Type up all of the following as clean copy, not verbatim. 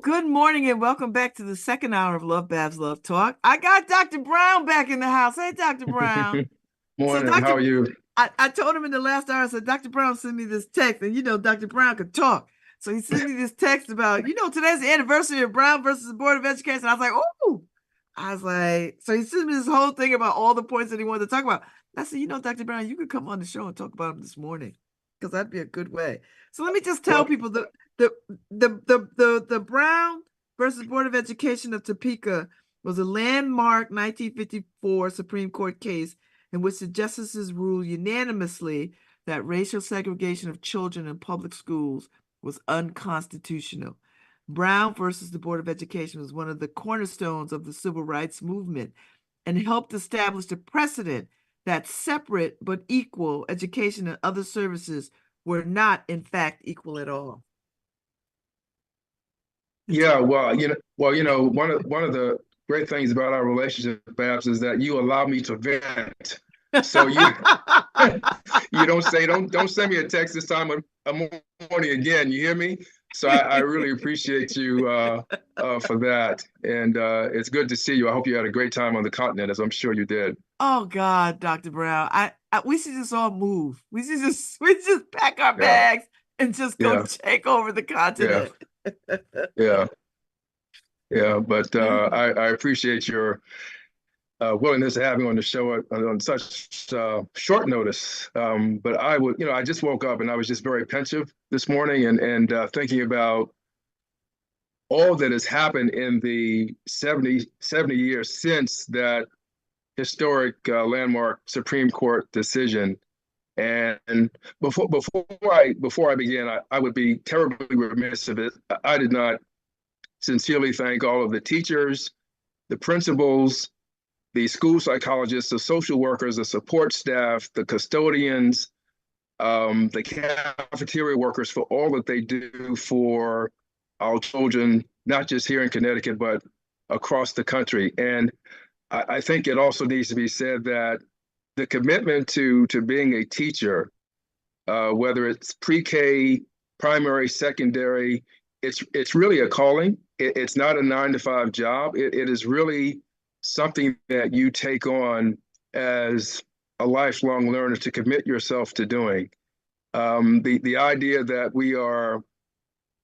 Good morning and welcome back to the second hour of LoveBabz Love Talk. I got Dr. Brown back in the house. Hey, Dr. Brown. Morning. How are you? I told him in the last hour, I said, Dr. Brown sent me this text, and Dr. Brown could talk. So he sent me this text about, today's the anniversary of Brown versus the Board of Education. I was like, so he sent me this whole thing about all the points that he wanted to talk about. And I said, Dr. Brown, you could come on the show and talk about them this morning, because that'd be a good way. So let me just tell people the Brown versus Board of Education of Topeka was a landmark 1954 Supreme Court case in which the justices ruled unanimously that racial segregation of children in public schools was unconstitutional. Brown versus the Board of Education was one of the cornerstones of the civil rights movement and helped establish the precedent that separate but equal education and other services were not, in fact, equal at all. Yeah, one of the great things about our relationship, Babz, is that you allow me to vent. So you don't send me a text this time of morning again. You hear me? So I really appreciate you for that, and it's good to see you. I hope you had a great time on the continent, as I'm sure you did. Oh God, Dr. Brown, we should just all move. We just pack our bags and just go take over the continent. Yeah. But I appreciate your willingness to have me on the show on such short notice. But I just woke up and I was just very pensive this morning and thinking about all that has happened in the 70 years since that historic landmark Supreme Court decision. And before I begin, I would be terribly remiss if I did not sincerely thank all of the teachers, the principals, the school psychologists, the social workers, the support staff, the custodians, the cafeteria workers for all that they do for our children, not just here in Connecticut, but across the country. And I think it also needs to be said that the commitment to being a teacher, whether it's pre-K, primary, secondary, it's really a calling. It's not a 9-to-5 job. It is really something that you take on as a lifelong learner to commit yourself to doing. The idea that we are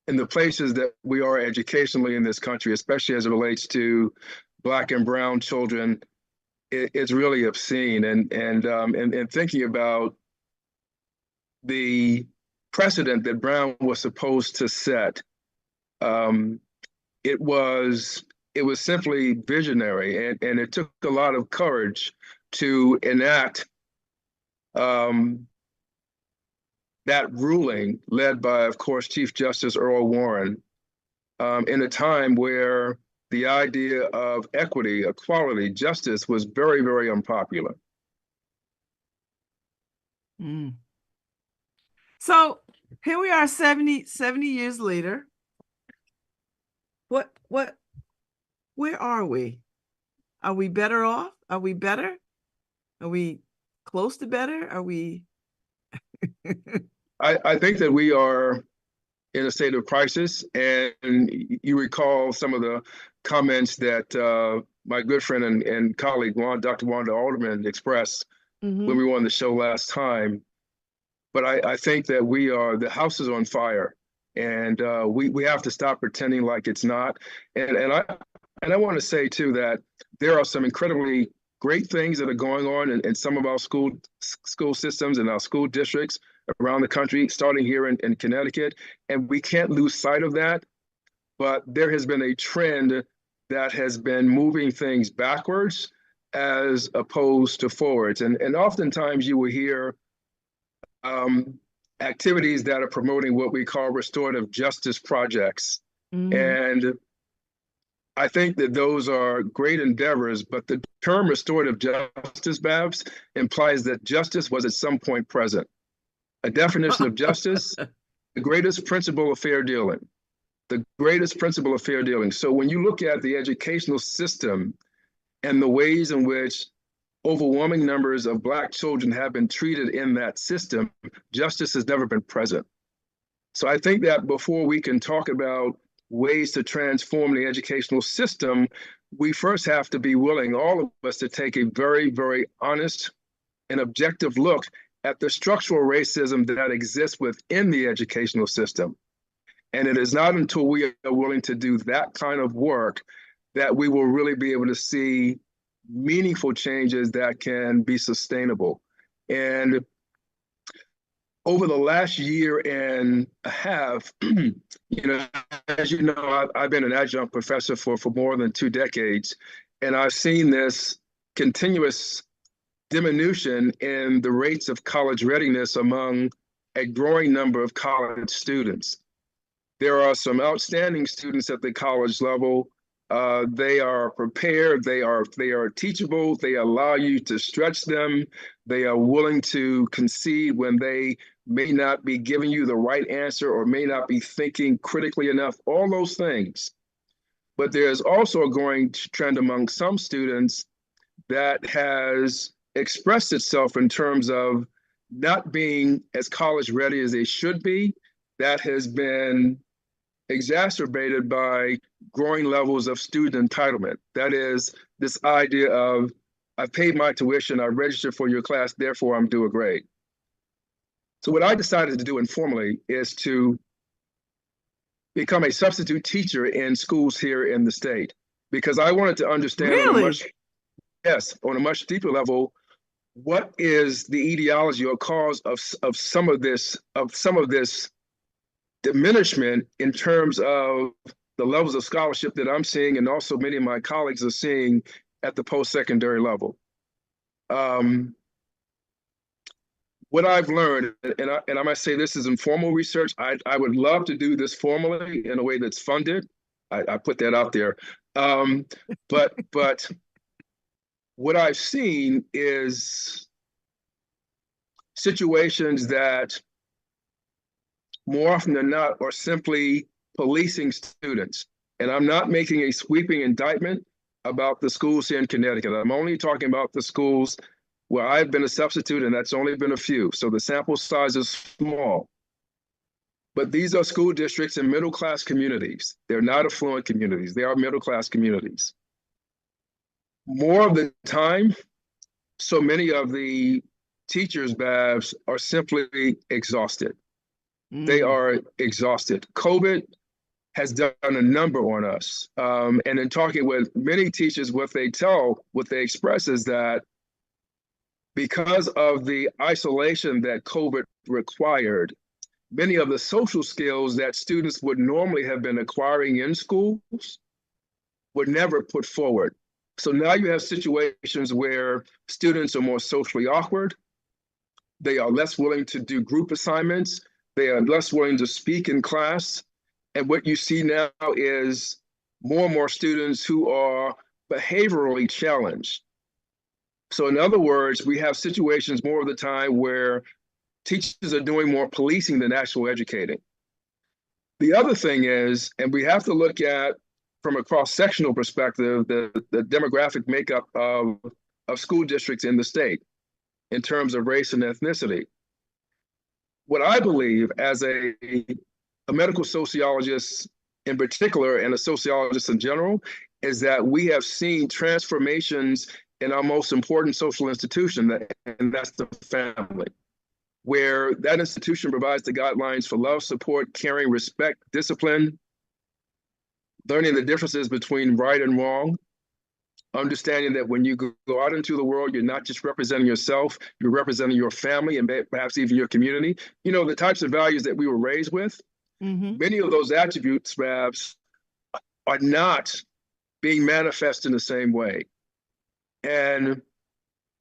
in the places that we are educationally in this country, especially as it relates to Black and brown children, it's really obscene. And thinking about the precedent that Brown was supposed to set, it was simply visionary, and it took a lot of courage to enact that ruling, led by, of course, Chief Justice Earl Warren, in a time where the idea of equity, equality, justice was very, very unpopular. So here we are 70 years later. Where are we? Are we better off? Are we better? Are we close to better? Are we? I think that we are in a state of crisis, and you recall some of the comments that my good friend and colleague, Dr. Wanda Alderman, expressed when we were on the show last time. But I think that the house is on fire, and we have to stop pretending like it's not. And I want to say too that there are some incredibly great things that are going on in some of our school systems and our school districts around the country, starting here in Connecticut, and we can't lose sight of that. But there has been a trend that has been moving things backwards, as opposed to forwards. And oftentimes you will hear activities that are promoting what we call restorative justice projects. And I think that those are great endeavors, but the term restorative justice, Babz, implies that justice was at some point present. A definition of justice, the greatest principle of fair dealing. The greatest principle of fair dealing. So when you look at the educational system and the ways in which overwhelming numbers of Black children have been treated in that system, justice has never been present. So I think that before we can talk about ways to transform the educational system, we first have to be willing, all of us, to take a very, very honest and objective look at the structural racism that exists within the educational system. And it is not until we are willing to do that kind of work that we will really be able to see meaningful changes that can be sustainable. And over the last year and a half, as you know, I've been an adjunct professor for more than 2 decades, and I've seen this continuous diminution in the rates of college readiness among a growing number of college students. There are some outstanding students at the college level. They are prepared, they are teachable, they allow you to stretch them, they are willing to concede when they may not be giving you the right answer or may not be thinking critically enough, all those things. But there's also a growing trend among some students that has expressed itself in terms of not being as college ready as they should be. That has been exacerbated by growing levels of student entitlement. That is this idea of, I've paid my tuition, I registered for your class, therefore I'm due a grade. So what I decided to do informally is to become a substitute teacher in schools here in the state, because I wanted to understand on a much deeper level, what is the etiology or cause of some of this diminishment in terms of the levels of scholarship that I'm seeing, and also many of my colleagues are seeing at the post-secondary level. What I've learned, and I must say this is informal research, I would love to do this formally in a way that's funded. I put that out there. But what I've seen is situations that more often than not are simply policing students. And I'm not making a sweeping indictment about the schools here in Connecticut. I'm only talking about the schools where I've been a substitute, and that's only been a few. So the sample size is small. But these are school districts in middle-class communities. They're not affluent communities. They are middle-class communities. More of the time, so many of the teachers, Babz, are simply exhausted. They are exhausted. COVID has done a number on us. And in talking with many teachers, what they express is that because of the isolation that COVID required, many of the social skills that students would normally have been acquiring in schools were never put forward. So now you have situations where students are more socially awkward. They are less willing to do group assignments. They are less willing to speak in class. And what you see now is more and more students who are behaviorally challenged. So in other words, we have situations more of the time where teachers are doing more policing than actual educating. The other thing is, and we have to look at, from a cross-sectional perspective, the demographic makeup of school districts in the state in terms of race and ethnicity. What I believe as a medical sociologist in particular, and a sociologist in general, is that we have seen transformations in our most important social institution, and that's the family, where that institution provides the guidelines for love, support, caring, respect, discipline, learning the differences between right and wrong, understanding that when you go out into the world, you're not just representing yourself, you're representing your family and perhaps even your community. You know, the types of values that we were raised with, many of those attributes, perhaps, are not being manifest in the same way. And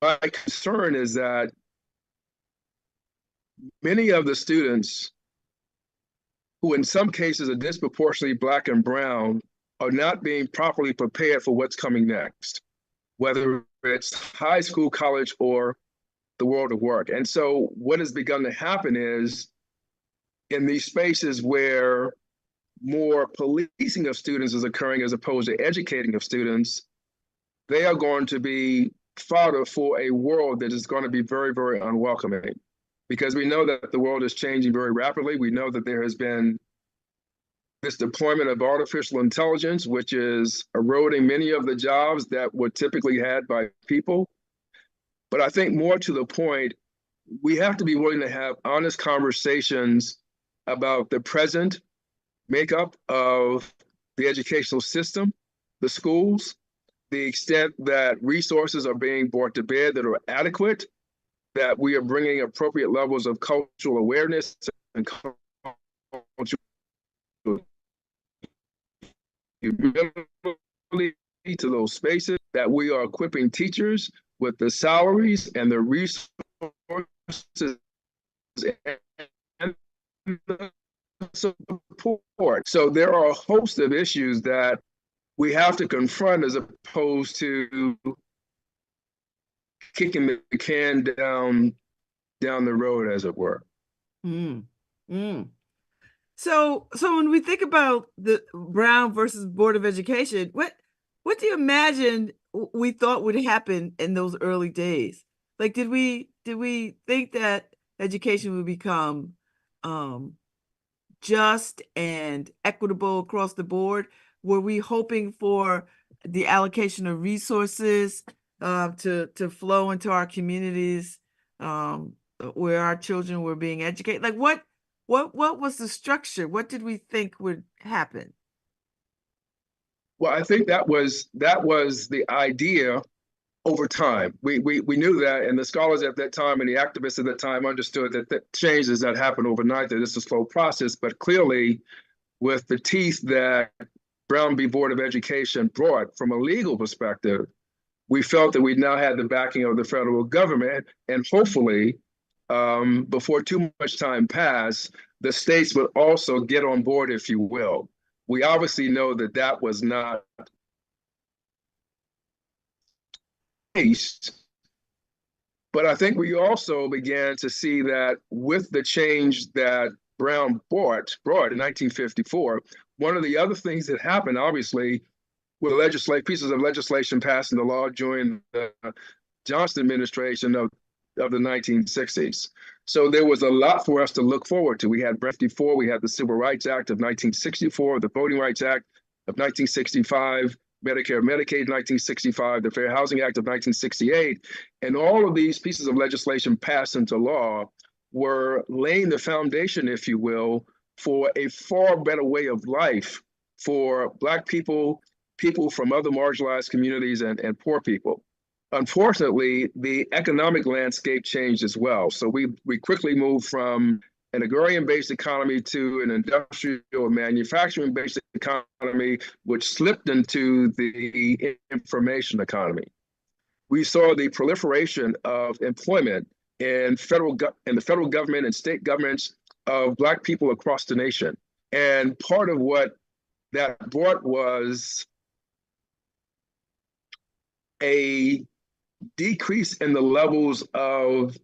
my concern is that many of the students, who in some cases are disproportionately Black and brown, are not being properly prepared for what's coming next, whether it's high school, college, or the world of work. And so what has begun to happen is in these spaces where more policing of students is occurring as opposed to educating of students, they are going to be fodder for a world that is going to be very, very unwelcoming. Because we know that the world is changing very rapidly. We know that there has been this deployment of artificial intelligence, which is eroding many of the jobs that were typically had by people. But I think more to the point, we have to be willing to have honest conversations about the present makeup of the educational system, the schools, the extent that resources are being brought to bear that are adequate, that we are bringing appropriate levels of cultural awareness and cultural humility to those spaces, that we are equipping teachers with the salaries and the resources and the support. So there are a host of issues that we have to confront as opposed to kicking the can down the road, as it were. Mm. Mm. So when we think about the Brown versus Board of Education, what do you imagine we thought would happen in those early days? Like, did we think that education would become just and equitable across the board? Were we hoping for the allocation of resources to flow into our communities where our children were being educated? Like, what was the structure? What did we think would happen? Well, I think that was the idea over time. We knew that, and the scholars at that time and the activists at that time understood that changes that happen overnight, that it's a slow process. But clearly, with the teeth that Brown v. Board of Education brought from a legal perspective, we felt that we now had the backing of the federal government, and hopefully, before too much time passed, the states would also get on board, if you will. We obviously know that that was not the case, but I think we also began to see that with the change that Brown brought in 1954, one of the other things that happened, obviously, were pieces of legislation passed into law during the Johnson administration of the 1960s. So there was a lot for us to look forward to. We had Brown 54, we had the Civil Rights Act of 1964, the Voting Rights Act of 1965, Medicare, Medicaid 1965, the Fair Housing Act of 1968, and all of these pieces of legislation passed into law were laying the foundation, if you will, for a far better way of life for Black people, people from other marginalized communities, and poor people. Unfortunately, the economic landscape changed as well. So we quickly moved from an agrarian-based economy to an industrial manufacturing-based economy, which slipped into the information economy. We saw the proliferation of employment in the federal government and state governments of Black people across the nation. And part of what that brought was a decrease in the levels of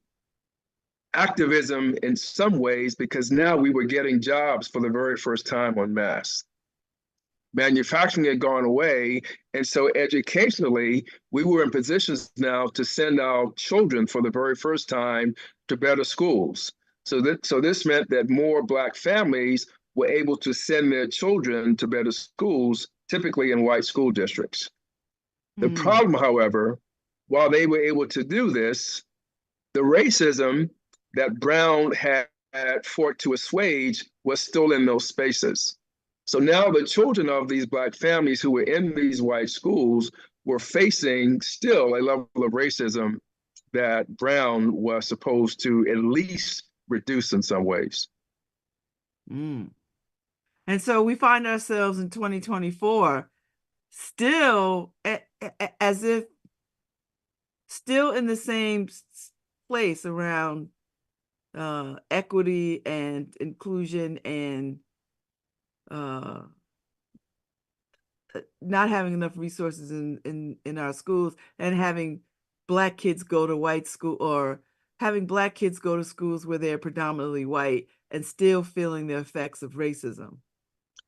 activism in some ways, because now we were getting jobs for the very first time en masse. Manufacturing had gone away, and so educationally, we were in positions now to send our children for the very first time to better schools. So this meant that more Black families were able to send their children to better schools, typically in white school districts. The problem, however, while they were able to do this, the racism that Brown had fought to assuage was still in those spaces. So now the children of these Black families who were in these white schools were facing still a level of racism that Brown was supposed to at least reduce in some ways. And so we find ourselves in 2024 still as if still in the same place around equity and inclusion and not having enough resources in our schools, and having Black kids go to white school, or having Black kids go to schools where they're predominantly white and still feeling the effects of racism.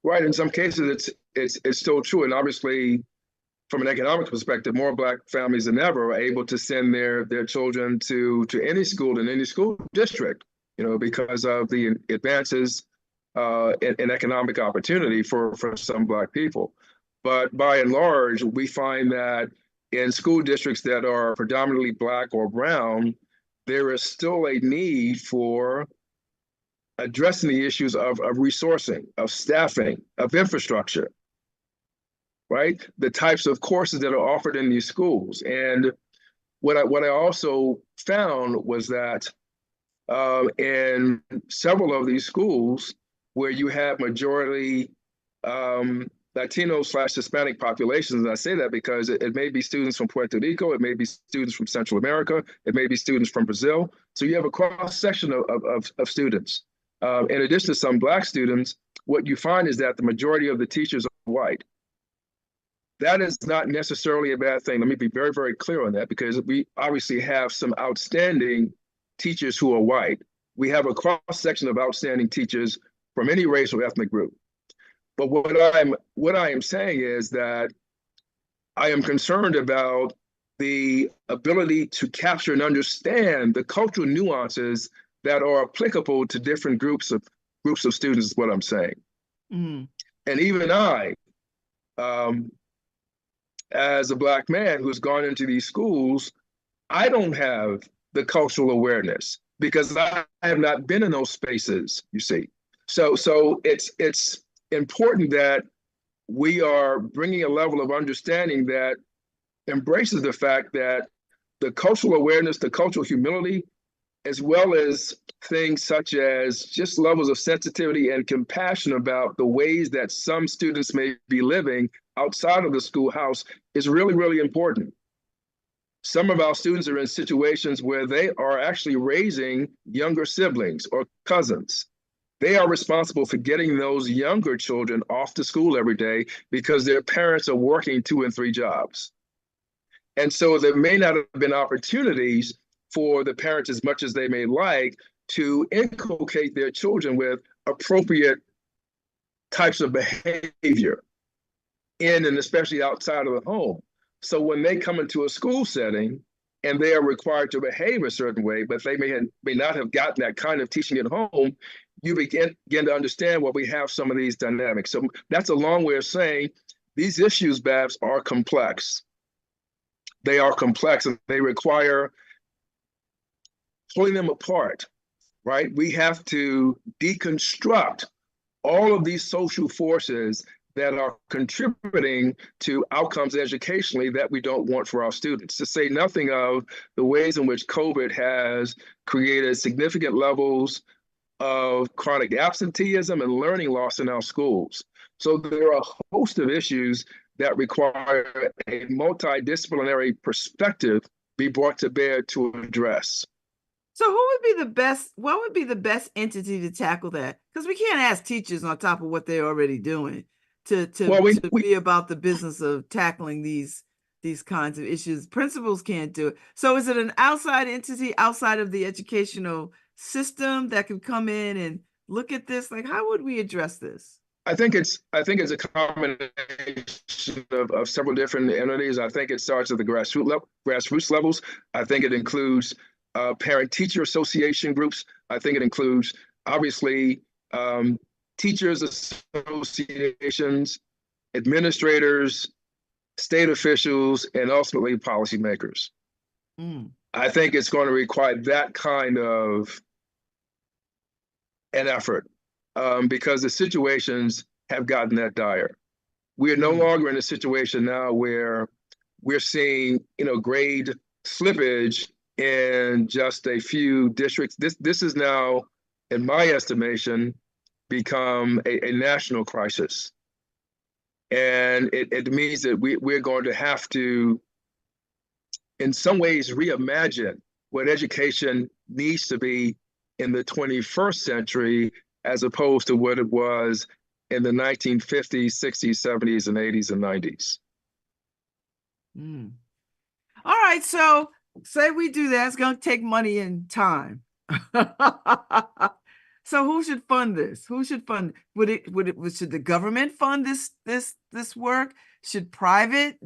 Right. In some cases, it's still true. And obviously, from an economic perspective, more Black families than ever are able to send their children to any school in any school district, because of the advances in economic opportunity for some Black people. But by and large, we find that in school districts that are predominantly Black or brown, there is still a need for addressing the issues of resourcing, of staffing, of infrastructure, right? The types of courses that are offered in these schools. And what I also found was that in several of these schools where you have majority Latino/Hispanic populations, and I say that because it may be students from Puerto Rico, it may be students from Central America, it may be students from Brazil. So you have a cross section of students. In addition to some Black students, what you find is that the majority of the teachers are white. That is not necessarily a bad thing. Let me be very, very clear on that, because we obviously have some outstanding teachers who are white. We have a cross section of outstanding teachers from any race or ethnic group. But what I am saying is that I am concerned about the ability to capture and understand the cultural nuances that are applicable to different groups of students, is what I'm saying. Mm. And even I, as a Black man who's gone into these schools, I don't have the cultural awareness because I have not been in those spaces, you see. So it's important that we are bringing a level of understanding that embraces the fact that the cultural awareness, the cultural humility, as well as things such as just levels of sensitivity and compassion about the ways that some students may be living outside of the schoolhouse is really, really important. Some of our students are in situations where they are actually raising younger siblings or cousins. They are responsible for getting those younger children off to school every day because their parents are working 2 and 3 jobs. And so there may not have been opportunities for the parents, as much as they may like, to inculcate their children with appropriate types of behavior in and especially outside of the home. So when they come into a school setting and they are required to behave a certain way, but they may not have gotten that kind of teaching at home, you begin to understand why we have some of these dynamics. So that's a long way of saying these issues, Babz, are complex. They are complex and they require pulling them apart, right? We have to deconstruct all of these social forces that are contributing to outcomes educationally that we don't want for our students, to say nothing of the ways in which COVID has created significant levels of chronic absenteeism and learning loss in our schools. So there are a host of issues that require a multidisciplinary perspective be brought to bear to address. So what would be the best entity to tackle that? Because we can't ask teachers on top of what they're already doing to be about the business of tackling these kinds of issues. Principals can't do it. So is it an outside entity outside of the educational system that can come in and look at this? Like, how would we address this? I think it's a combination of several different entities. I think it starts at the grassroots levels. I think it includes parent-teacher association groups. I think it includes, obviously, teachers associations, administrators, state officials, and ultimately policymakers. Mm. I think it's going to require that kind of an effort because the situations have gotten that dire. We are no longer in a situation now where we're seeing, grade slippage in just a few districts. This is now, in my estimation, become a national crisis. And it means that we're going to have to in some ways reimagine what education needs to be in the 21st century as opposed to what it was in the 1950s, 60s, 70s, and 80s and 90s. Mm. All right, so say we do that, it's going to take money and time. So who should fund this? Who should fund? Should the government fund this work? Should private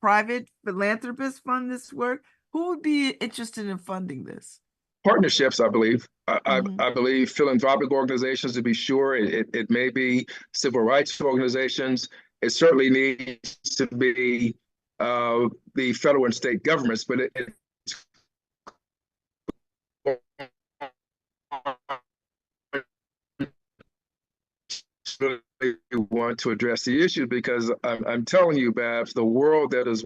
private philanthropists fund this work? Who would be interested in funding this? Partnerships, I believe. Mhm. I believe philanthropic organizations, to be sure. It may be civil rights organizations. It certainly needs to be the federal and state governments, but it's really want to address the issue because I'm telling you, Babz, the world that is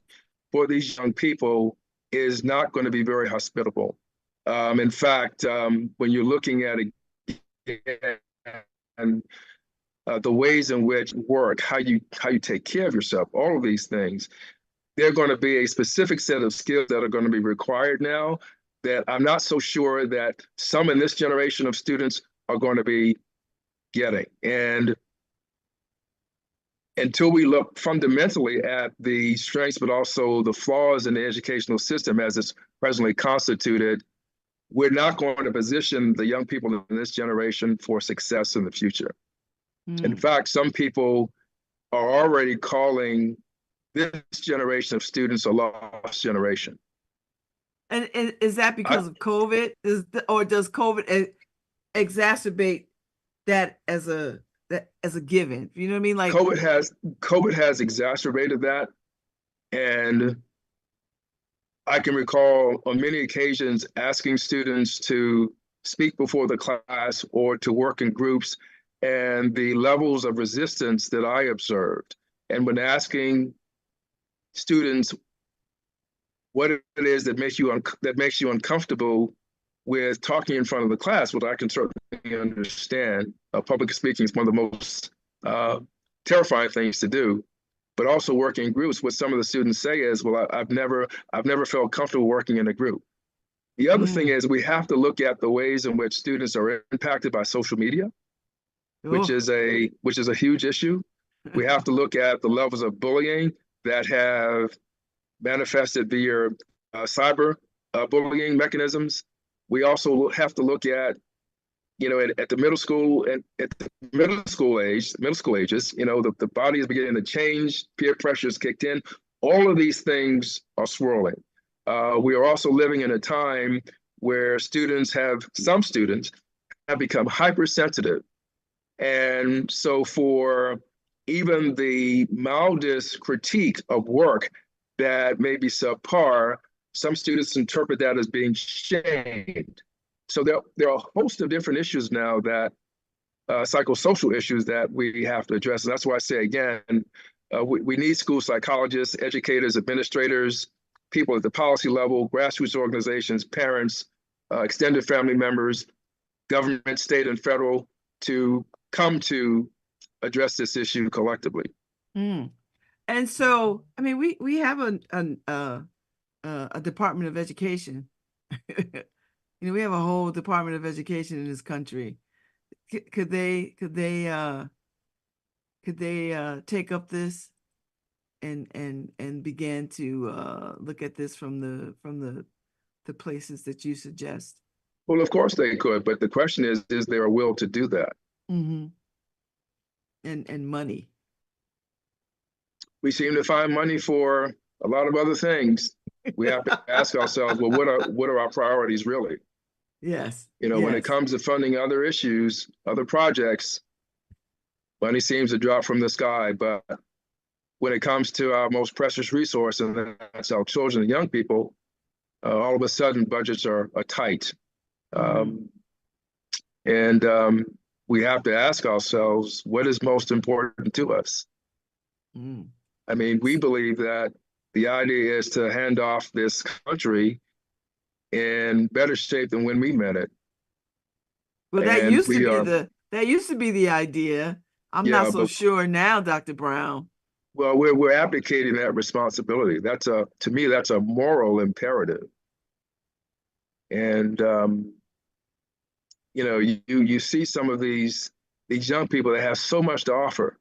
for these young people is not going to be very hospitable. In fact, when you're looking at it and the ways in which work, how you take care of yourself, all of these things, they're going to be a specific set of skills that are going to be required now that I'm not so sure that some in this generation of students are going to be getting. And until we look fundamentally at the strengths, but also the flaws in the educational system as it's presently constituted, we're not going to position the young people in this generation for success in the future. In fact, some people are already calling this generation of students a lost generation. And is that because of COVID? Or does COVID exacerbate that as a given? You know what I mean? Like COVID has exacerbated that, and I can recall on many occasions asking students to speak before the class or to work in groups, and the levels of resistance that I observed. And when asking students what it is that makes you uncomfortable with talking in front of the class, what I can certainly understand. Public speaking is one of the most terrifying things to do. But also working in groups, what some of the students say is, well, I've never felt comfortable working in a group. The other thing is we have to look at the ways in which students are impacted by social media, which is a huge issue. We have to look at the levels of bullying that have manifested via cyber bullying mechanisms. We also have to look at, at the middle school and at the middle school ages, the body is beginning to change, peer pressure has kicked in. All of these things are swirling. We are also living in a time where some students have become hypersensitive. And so for even the mildest critique of work that may be subpar, some students interpret that as being shamed. So there are a host of different issues now that psychosocial issues that we have to address. And that's why I say again, we need school psychologists, educators, administrators, people at the policy level, grassroots organizations, parents, extended family members, government, state, and federal to come to address this issue collectively. And so, I mean, we have a Department of Education. We have a whole Department of Education in this country. Could they take up this and begin to look at this from the places that you suggest? Well, of course they could, but the question is there a will to do that? And money. We seem to find money for a lot of other things. We have to ask ourselves, well, what are our priorities really? Yes. When it comes to funding other issues, other projects, money seems to drop from the sky. But when it comes to our most precious resource, and that's our children and young people, all of a sudden budgets are tight. We have to ask ourselves, what is most important to us? I mean, we believe that the idea is to hand off this country in better shape than when we met it. Well, that used to be the idea. I'm not so sure now, Dr. Brown. Well, we're abdicating that responsibility. To me, that's a moral imperative. And you see some of these young people that have so much to offer,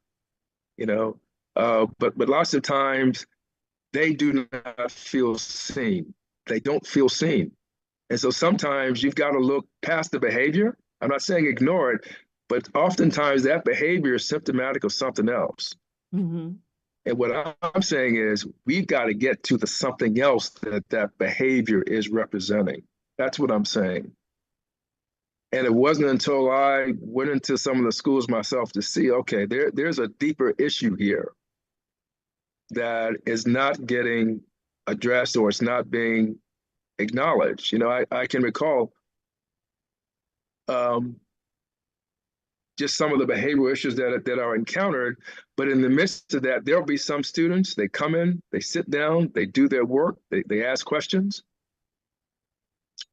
you know, but lots of times they do not feel seen. They don't feel seen. And so sometimes you've got to look past the behavior. I'm not saying ignore it, but oftentimes that behavior is symptomatic of something else. Mm-hmm. And what I'm saying is we've got to get to the something else that behavior is representing. That's what I'm saying. And it wasn't until I went into some of the schools myself to see, okay, there's a deeper issue here that is not getting addressed or it's not being acknowledged. I can recall just some of the behavioral issues that are encountered, but in the midst of that, there'll be some students, they come in, they sit down, they do their work, they ask questions.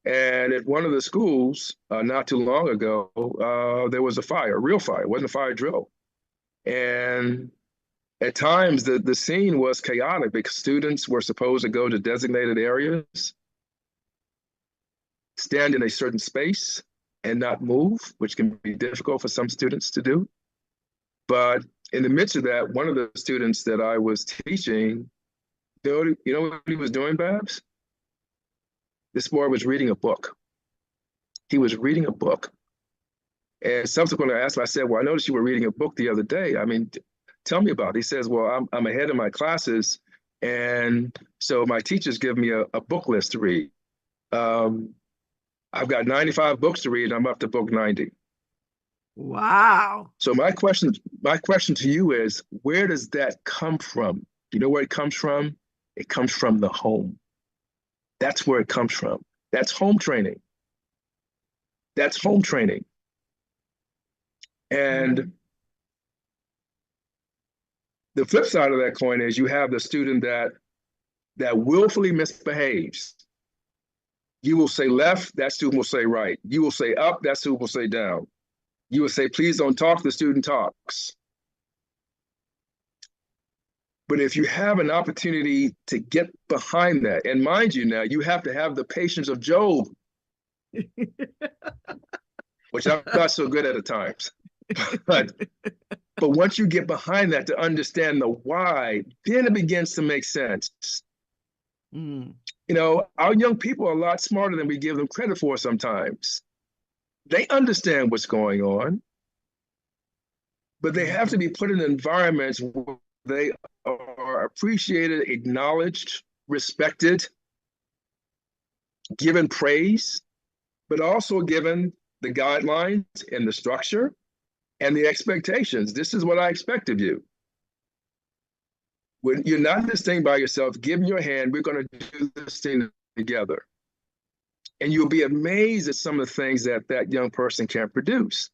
And at one of the schools, not too long ago, there was a fire, a real fire. It wasn't a fire drill. And at times, the scene was chaotic because students were supposed to go to designated areas, stand in a certain space, and not move, which can be difficult for some students to do. But in the midst of that, one of the students that I was teaching, you know what he was doing, Babz? This boy was reading a book. He was reading a book. And subsequently, I asked him, I said, well, I noticed you were reading a book the other day. I mean, tell me about it. He says, well, I'm ahead of my classes. And so my teachers give me a book list to read. I've got 95 books to read, and I'm up to book 90. Wow. So my question to you is, where does that come from? You know where it comes from? It comes from the home. That's where it comes from. That's home training. That's home training. And the flip side of that coin is you have the student that willfully misbehaves. You will say left, that student will say right. You will say up, that student will say down. You will say, please don't talk, the student talks. But if you have an opportunity to get behind that, and mind you now, you have to have the patience of Job, which I'm not so good at times. But once you get behind that to understand the why, then it begins to make sense. Our young people are a lot smarter than we give them credit for sometimes. They understand what's going on, but they have to be put in environments where they are appreciated, acknowledged, respected, given praise, but also given the guidelines and the structure and the expectations. This is what I expect of you. When you're not this thing by yourself, give me your hand, we're going to do this thing together. And you'll be amazed at some of the things that young person can produce.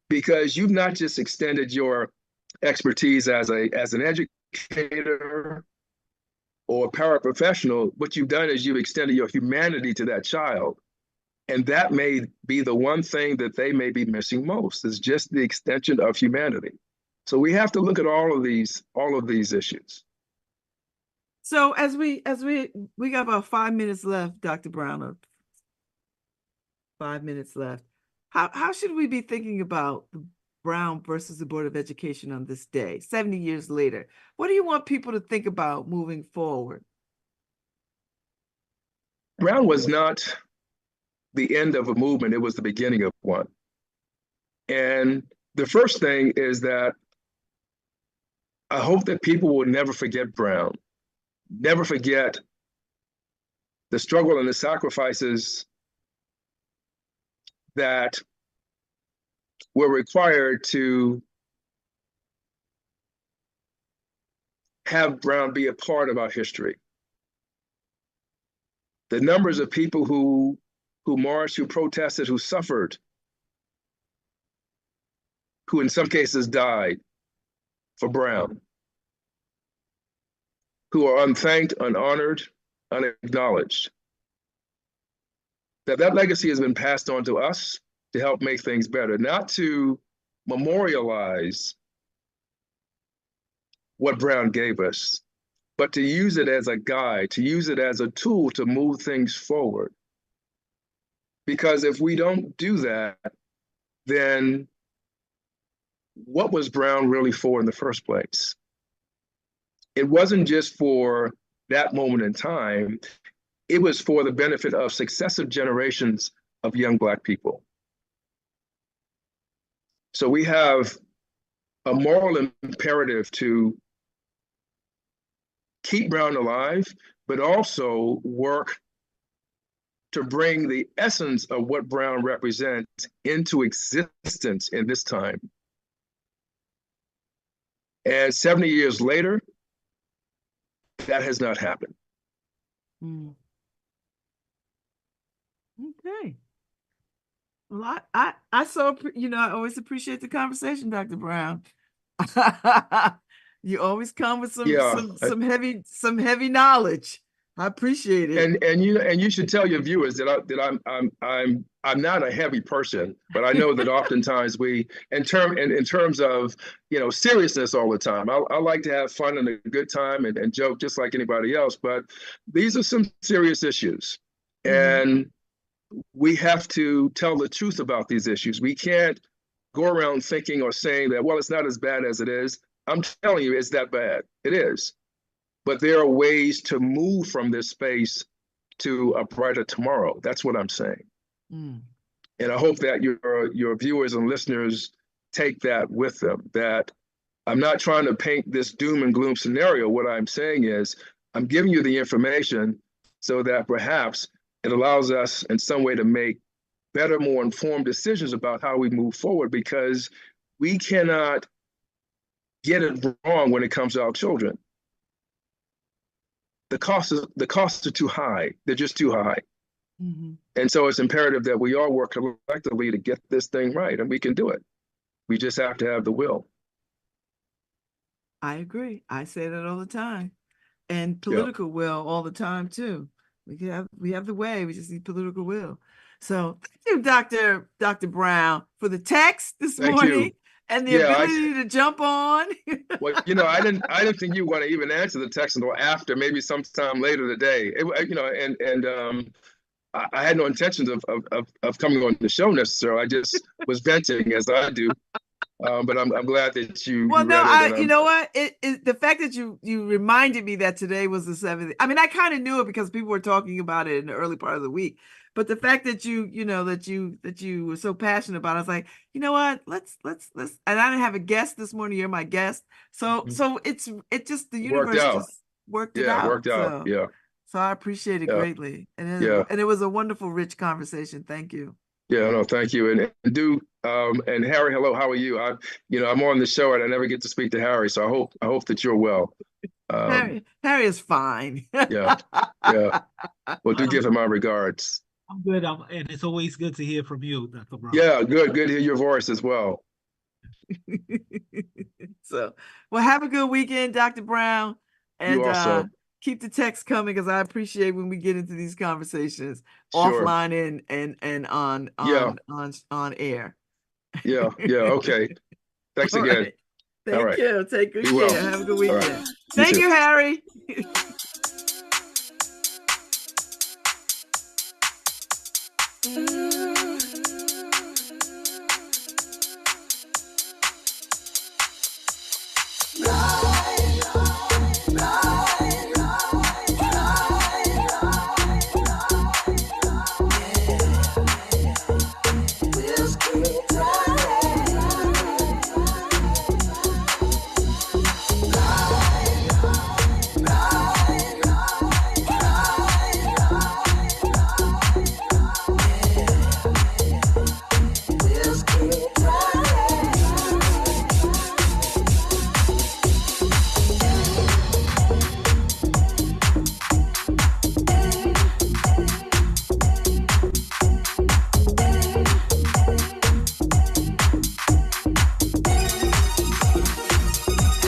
Because you've not just extended your expertise as an educator or paraprofessional, what you've done is you've extended your humanity to that child. And that may be the one thing that they may be missing most, is just the extension of humanity. So we have to look at all of these issues. So as we got about 5 minutes left, Dr. Brown, or 5 minutes left. How should we be thinking about Brown versus the Board of Education on this day, 70 years later? What do you want people to think about moving forward? Brown was not the end of a movement, it was the beginning of one. And the first thing is that I hope that people will never forget Brown, never forget the struggle and the sacrifices that were required to have Brown be a part of our history. The numbers of people who marched, who protested, who suffered, who in some cases died for Brown, who are unthanked, unhonored, unacknowledged. That legacy has been passed on to us to help make things better, not to memorialize what Brown gave us, but to use it as a guide, to use it as a tool to move things forward. Because if we don't do that, then what was Brown really for in the first place? It wasn't just for that moment in time, it was for the benefit of successive generations of young Black people. So we have a moral imperative to keep Brown alive, but also work to bring the essence of what Brown represents into existence in this time. And 70 years later, that has not happened. Mm. Okay. Well, I so, I always appreciate the conversation, Dr. Brown. You always come with some heavy knowledge. I appreciate it. And you should tell your viewers that I'm not a heavy person, but I know that oftentimes we, in terms of seriousness all the time. I like to have fun and a good time and joke just like anybody else, but these are some serious issues, and we have to tell the truth about these issues. We can't go around thinking or saying that, well, it's not as bad as it is. I'm telling you, it's that bad. It is. But there are ways to move from this space to a brighter tomorrow. That's what I'm saying. And I hope that your viewers and listeners take that with them, that I'm not trying to paint this doom and gloom scenario. What I'm saying is I'm giving you the information so that perhaps it allows us in some way to make better, more informed decisions about how we move forward, because we cannot get it wrong when it comes to our children. The costs are too high. They're just too high. And so it's imperative that we all work collectively to get this thing right, and we can do it. We just have to have the will. I agree. I say that all the time. And political will all the time too. We have the way, we just need political will. So thank you, Dr. Brown, for the text this morning and the ability to jump on. Well, I didn't think you were going to even answer the text until after, maybe sometime later today. I had no intentions of coming on the show necessarily. I just was venting as I do. But I'm glad that you. Well, no, you know what? The fact that you reminded me that today was the 7th. I mean, I kind of knew it because people were talking about it in the early part of the week. But the fact that you were so passionate about it, I was like, you know what? Let's. And I didn't have a guest this morning. You're my guest, so it just the universe just worked it out. Worked out. So I appreciate it greatly, and it was a wonderful, rich conversation. Thank you. Yeah, no, thank you. And Harry, hello, how are you? I'm on the show and I never get to speak to Harry, so I hope that you're well. Harry is fine. Yeah. Well, do give him my regards. I'm good. And it's always good to hear from you, Dr. Brown. Yeah, good to hear your voice as well. So, well, have a good weekend, Dr. Brown. And you also. Keep the text coming, because I appreciate when we get into these conversations offline and on air. Yeah. Okay. Thanks again. Right. Thank you. Take good care. Well. Have a good weekend. Right. Thank you, Harry.